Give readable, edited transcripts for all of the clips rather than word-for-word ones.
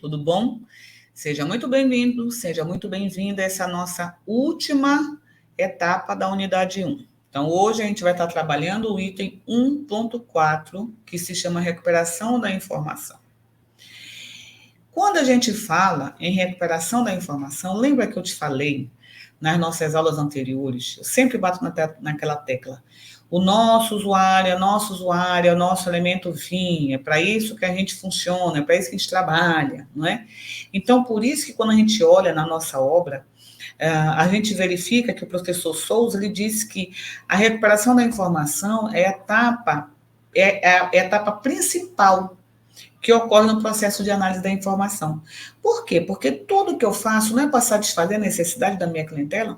Tudo bom? Seja muito bem-vindo, seja muito bem-vinda a essa nossa última etapa da unidade 1. Então, hoje a gente vai estar trabalhando o item 1.4, que se chama recuperação da informação. Quando a gente fala em recuperação da informação, lembra que eu te falei nas nossas aulas anteriores, eu sempre bato naquela tecla. O nosso usuário, é o nosso elemento fim, é para isso que a gente funciona, é para isso que a gente trabalha, não é? Então, por isso que quando a gente olha na nossa obra, a gente verifica que o professor Souza, ele disse que a recuperação da informação é a etapa principal que ocorre no processo de análise da informação. Por quê? Porque tudo que eu faço não é para satisfazer a necessidade da minha clientela?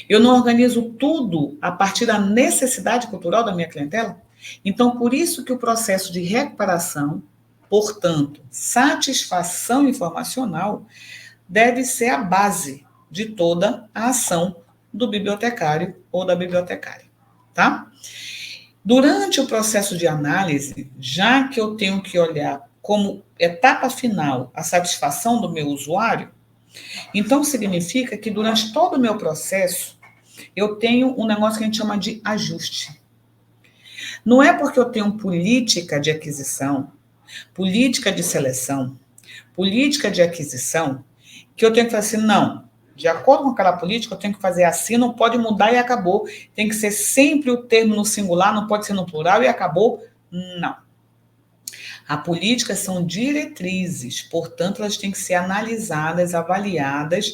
Eu não organizo tudo a partir da necessidade cultural da minha clientela? Então, por isso que o processo de recuperação, portanto, satisfação informacional, deve ser a base de toda a ação do bibliotecário ou da bibliotecária, tá? Durante o processo de análise, já que eu tenho que olhar como etapa final a satisfação do meu usuário, então significa que durante todo o meu processo eu tenho um negócio que a gente chama de ajuste. Não é porque eu tenho política de aquisição, política de seleção, política de aquisição, que eu tenho que fazer assim, não. De acordo com aquela política, eu tenho que fazer assim, não pode mudar e acabou. Tem que ser sempre o termo no singular, não pode ser no plural e acabou. Não. A política são diretrizes, portanto, elas têm que ser analisadas, avaliadas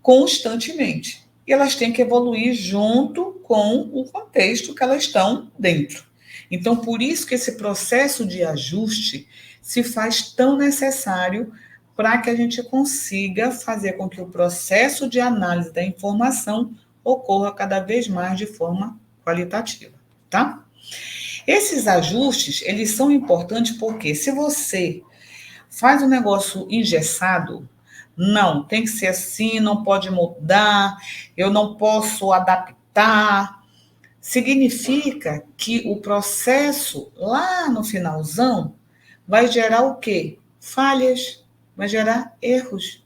constantemente. E elas têm que evoluir junto com o contexto que elas estão dentro. Então, por isso que esse processo de ajuste se faz tão necessário para que a gente consiga fazer com que o processo de análise da informação ocorra cada vez mais de forma qualitativa, tá? Esses ajustes, eles são importantes porque se você faz um negócio engessado, não, tem que ser assim, não pode mudar, eu não posso adaptar, significa que o processo lá no finalzão vai gerar o quê? Falhas, vai gerar erros.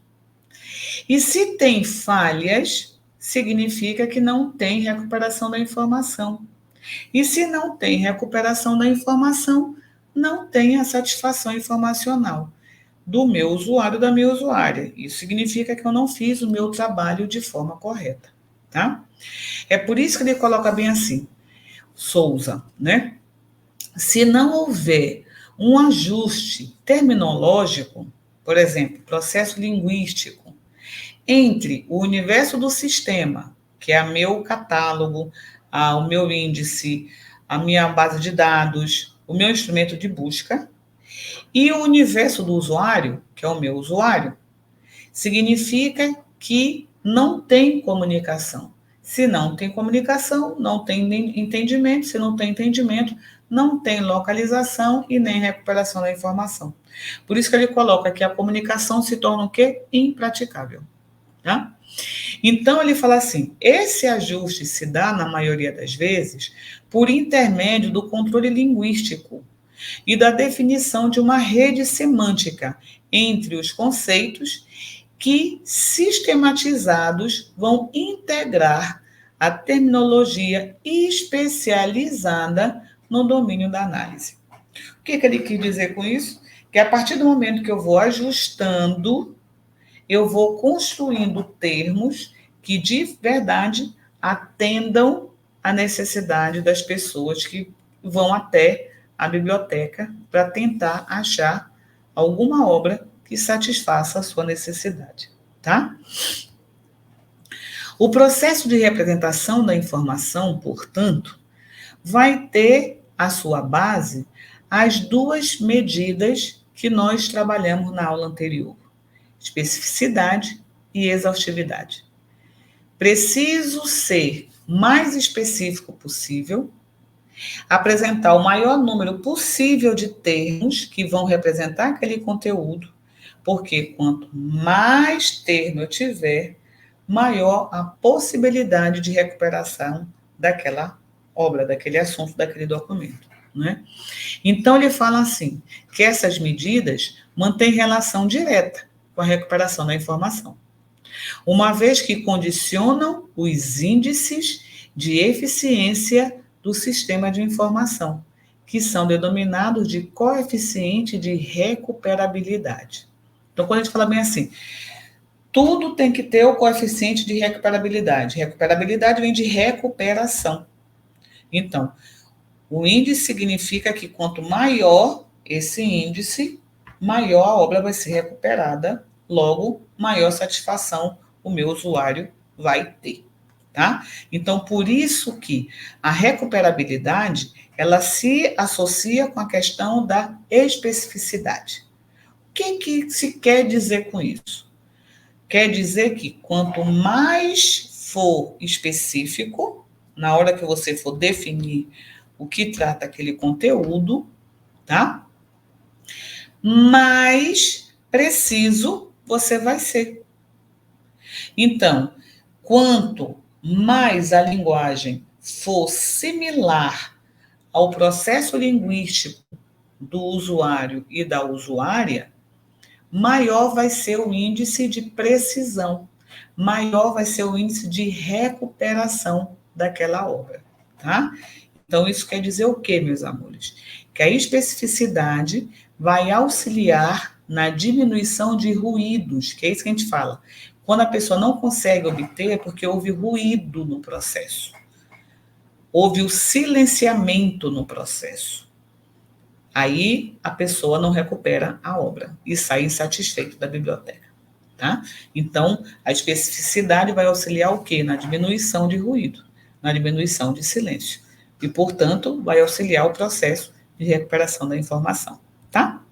E se tem falhas, significa que não tem recuperação da informação. E se não tem recuperação da informação, não tem a satisfação informacional do meu usuário, da minha usuária. Isso significa que eu não fiz o meu trabalho de forma correta, tá? É por isso que ele coloca bem assim, Souza, né? Se não houver um ajuste terminológico, por exemplo, processo linguístico, entre o universo do sistema, que é o meu catálogo, o meu índice, a minha base de dados, o meu instrumento de busca, e o universo do usuário, que é o meu usuário, significa que não tem comunicação. Se não tem comunicação, não tem entendimento. Se não tem entendimento, não tem localização e nem recuperação da informação. Por isso que ele coloca que a comunicação se torna o quê? Impraticável. Tá? Então, ele fala assim, esse ajuste se dá, na maioria das vezes, por intermédio do controle linguístico e da definição de uma rede semântica entre os conceitos que, sistematizados, vão integrar a terminologia especializada no domínio da análise. O que ele quis dizer com isso? Que a partir do momento que eu vou ajustando, eu vou construindo termos que, de verdade, atendam à necessidade das pessoas que vão até a biblioteca para tentar achar alguma obra que satisfaça a sua necessidade, tá? O processo de representação da informação, portanto, vai ter a sua base as duas medidas que nós trabalhamos na aula anterior: especificidade e exaustividade. Preciso ser mais específico possível, apresentar o maior número possível de termos que vão representar aquele conteúdo, porque quanto mais termo eu tiver, maior a possibilidade de recuperação daquela obra, daquele assunto, daquele documento, né? Então, ele fala assim, que essas medidas mantêm relação direta com a recuperação da informação, uma vez que condicionam os índices de eficiência do sistema de informação, que são denominados de coeficiente de recuperabilidade. Então, quando a gente fala bem assim, tudo tem que ter o coeficiente de recuperabilidade. Recuperabilidade vem de recuperação. Então, o índice significa que quanto maior esse índice, maior a obra vai ser recuperada, logo, maior satisfação o meu usuário vai ter, tá? Então, por isso que a recuperabilidade, ela se associa com a questão da especificidade. O que se quer dizer com isso? Quer dizer que quanto mais for específico, na hora que você for definir o que trata aquele conteúdo, tá? Mais preciso você vai ser. Então, quanto mais a linguagem for similar ao processo linguístico do usuário e da usuária, maior vai ser o índice de precisão, maior vai ser o índice de recuperação daquela obra, tá? Então, isso quer dizer o quê, meus amores? Que a especificidade vai auxiliar na diminuição de ruídos, que é isso que a gente fala. Quando a pessoa não consegue obter, é porque houve ruído no processo. Houve o silenciamento no processo. Aí a pessoa não recupera a obra e sai insatisfeito da biblioteca, tá? Então, a especificidade vai auxiliar o quê? Na diminuição de ruído, na diminuição de silêncio. E, portanto, vai auxiliar o processo de recuperação da informação, tá?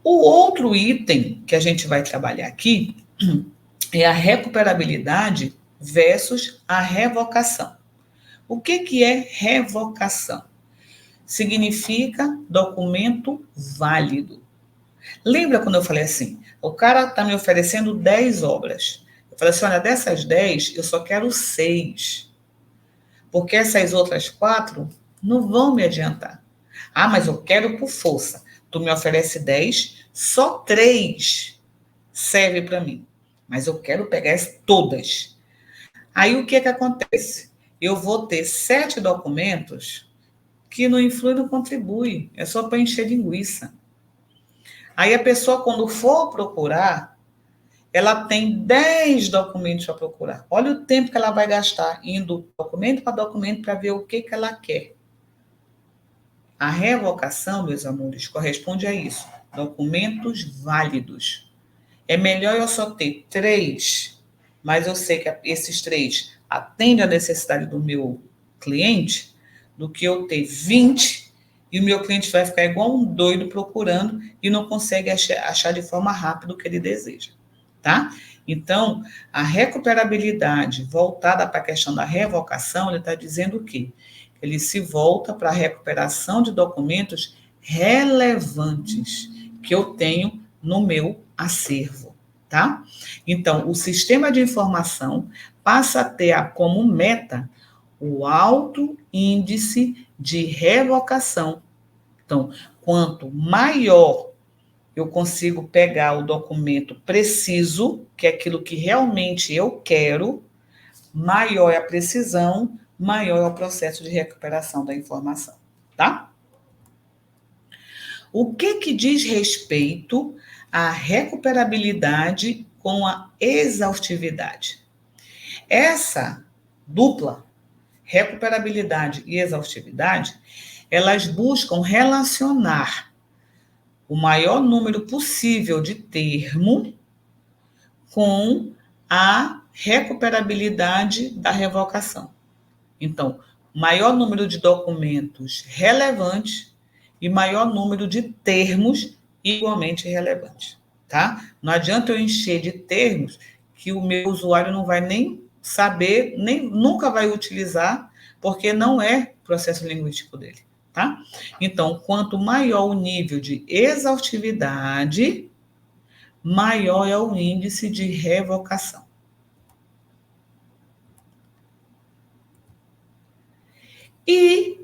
O outro item que a gente vai trabalhar aqui é a recuperabilidade versus a revocação. O que é revocação? Significa documento válido. Lembra quando eu falei assim, o cara está me oferecendo 10 obras. Eu falei assim, olha, dessas 10, eu só quero 6. Porque essas outras 4 não vão me adiantar. Ah, mas eu quero por força. Tu me oferece 10, só 3 serve para mim. Mas eu quero pegar todas. Aí o que acontece? Eu vou ter 7 documentos que não influi, não contribui. É só para encher linguiça. Aí a pessoa, quando for procurar, ela tem 10 documentos para procurar. Olha o tempo que ela vai gastar indo documento para documento para ver o que ela quer. A revocação, meus amores, corresponde a isso. Documentos válidos. É melhor eu só ter 3, mas eu sei que esses 3 atendem à necessidade do meu cliente, do que eu ter 20 e o meu cliente vai ficar igual um doido procurando e não consegue achar de forma rápida o que ele deseja, tá? Então, a recuperabilidade voltada para a questão da revocação, ele está dizendo o quê? Ele se volta para a recuperação de documentos relevantes que eu tenho no meu acervo, tá? Então, o sistema de informação passa a ter como meta o alto índice de revocação. Então, quanto maior eu consigo pegar o documento preciso, que é aquilo que realmente eu quero, maior é a precisão, maior é o processo de recuperação da informação, tá? O que diz respeito à recuperabilidade com a exaustividade? Essa dupla, recuperabilidade e exaustividade, elas buscam relacionar o maior número possível de termo com a recuperabilidade da revocação. Então, maior número de documentos relevantes e maior número de termos igualmente relevantes, tá? Não adianta eu encher de termos que o meu usuário não vai nem saber, nem nunca vai utilizar, porque não é processo linguístico dele, tá? Então, quanto maior o nível de exaustividade, maior é o índice de revocação. E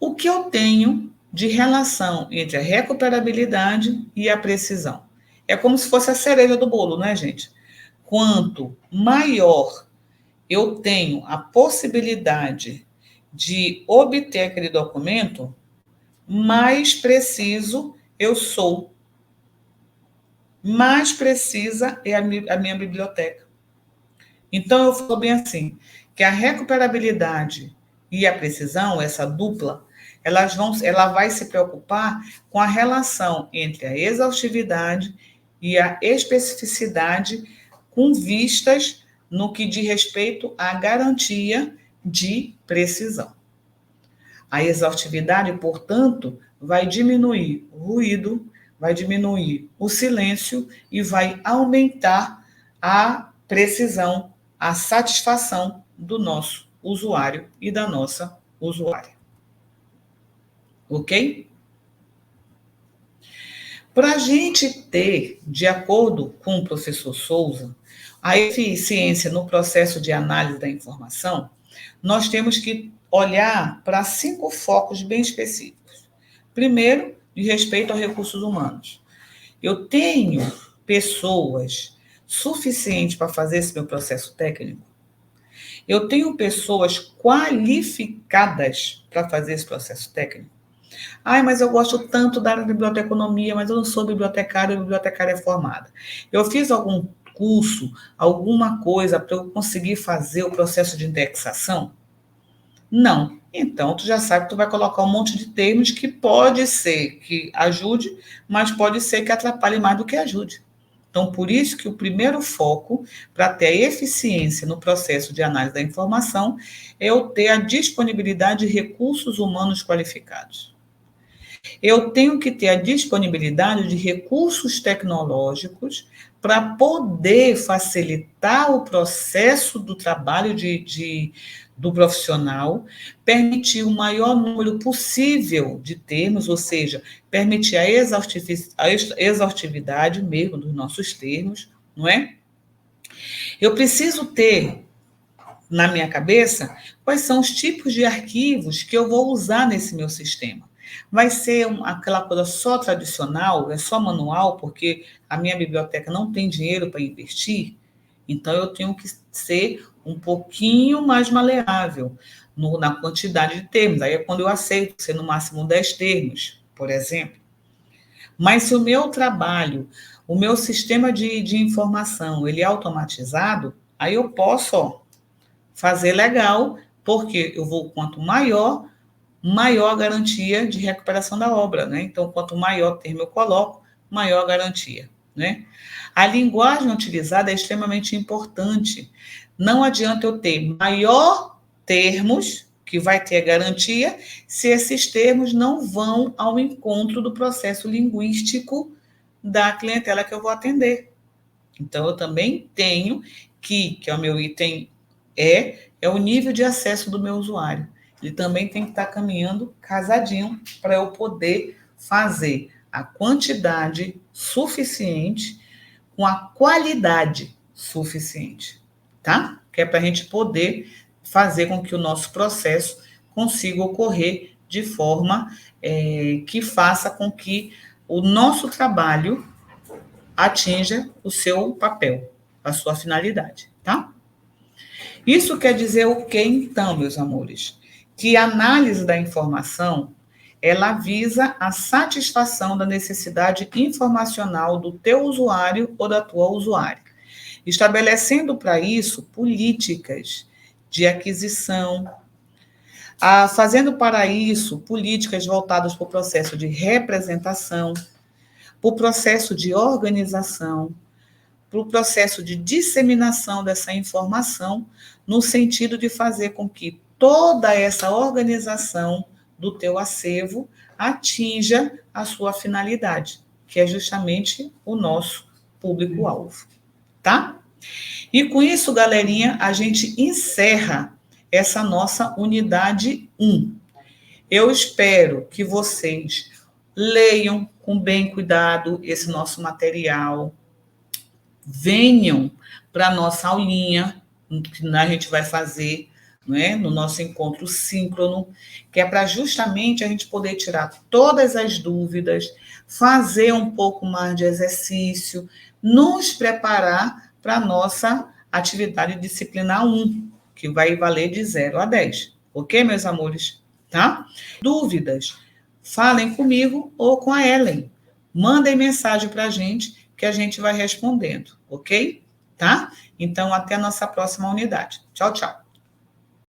O que eu tenho de relação entre a recuperabilidade e a precisão? É como se fosse a cereja do bolo, né, gente? Quanto maior eu tenho a possibilidade de obter aquele documento, mais preciso eu sou, mais precisa é a minha biblioteca. Então, eu falo bem assim, que a recuperabilidade e a precisão, essa dupla, ela vai se preocupar com a relação entre a exaustividade e a especificidade com vistas no que diz respeito à garantia de precisão. A exaustividade, portanto, vai diminuir o ruído, vai diminuir o silêncio e vai aumentar a precisão, a satisfação do nosso usuário e da nossa usuária. Ok? Para a gente ter, de acordo com o professor Souza, a eficiência no processo de análise da informação, nós temos que olhar para 5 focos bem específicos. Primeiro, de respeito aos recursos humanos. Eu tenho pessoas suficientes para fazer esse meu processo técnico? Eu tenho pessoas qualificadas para fazer esse processo técnico? Ai, mas eu gosto tanto da área de biblioteconomia, mas eu não sou bibliotecária formada. Eu fiz algum curso, alguma coisa para eu conseguir fazer o processo de indexação? Não. Então, tu já sabe que tu vai colocar um monte de termos que pode ser que ajude, mas pode ser que atrapalhe mais do que ajude. Então, por isso que o primeiro foco para ter a eficiência no processo de análise da informação é eu ter a disponibilidade de recursos humanos qualificados. Eu tenho que ter a disponibilidade de recursos tecnológicos para poder facilitar o processo do trabalho do profissional, permitir o maior número possível de termos, ou seja, permitir a exaustividade mesmo dos nossos termos, não é? Eu preciso ter na minha cabeça quais são os tipos de arquivos que eu vou usar nesse meu sistema. Vai ser aquela coisa só tradicional, é só manual, porque a minha biblioteca não tem dinheiro para investir, então eu tenho que ser um pouquinho mais maleável na quantidade de termos. Aí é quando eu aceito ser no máximo 10 termos, por exemplo. Mas se o meu trabalho, o meu sistema de informação, ele é automatizado, aí eu posso fazer legal, porque eu vou, quanto maior a garantia de recuperação da obra, né? Então, quanto maior termo eu coloco, maior a garantia, né? A linguagem utilizada é extremamente importante. Não adianta eu ter maior termos, que vai ter garantia, se esses termos não vão ao encontro do processo linguístico da clientela que eu vou atender. Então, eu também tenho que é o meu item é o nível de acesso do meu usuário. Ele também tem que estar caminhando casadinho para eu poder fazer a quantidade suficiente com a qualidade suficiente, tá? Que é para a gente poder fazer com que o nosso processo consiga ocorrer de forma que faça com que o nosso trabalho atinja o seu papel, a sua finalidade, tá? Isso quer dizer o que, então, meus amores? Que a análise da informação, ela visa a satisfação da necessidade informacional do teu usuário ou da tua usuária, estabelecendo para isso políticas de aquisição, fazendo para isso políticas voltadas para o processo de representação, para o processo de organização, para o processo de disseminação dessa informação, no sentido de fazer com que toda essa organização do teu acervo atinja a sua finalidade, que é justamente o nosso público-alvo, tá? E com isso, galerinha, a gente encerra essa nossa unidade 1. Eu espero que vocês leiam com bem cuidado esse nosso material, venham para a nossa aulinha, que a gente vai fazer não é? No nosso encontro síncrono, que é para justamente a gente poder tirar todas as dúvidas, fazer um pouco mais de exercício, nos preparar para a nossa atividade disciplinar 1, que vai valer de 0 a 10. Ok, meus amores? Tá? Dúvidas? Falem comigo ou com a Ellen. Mandem mensagem para a gente que a gente vai respondendo, ok? Tá? Então, até a nossa próxima unidade. Tchau, tchau.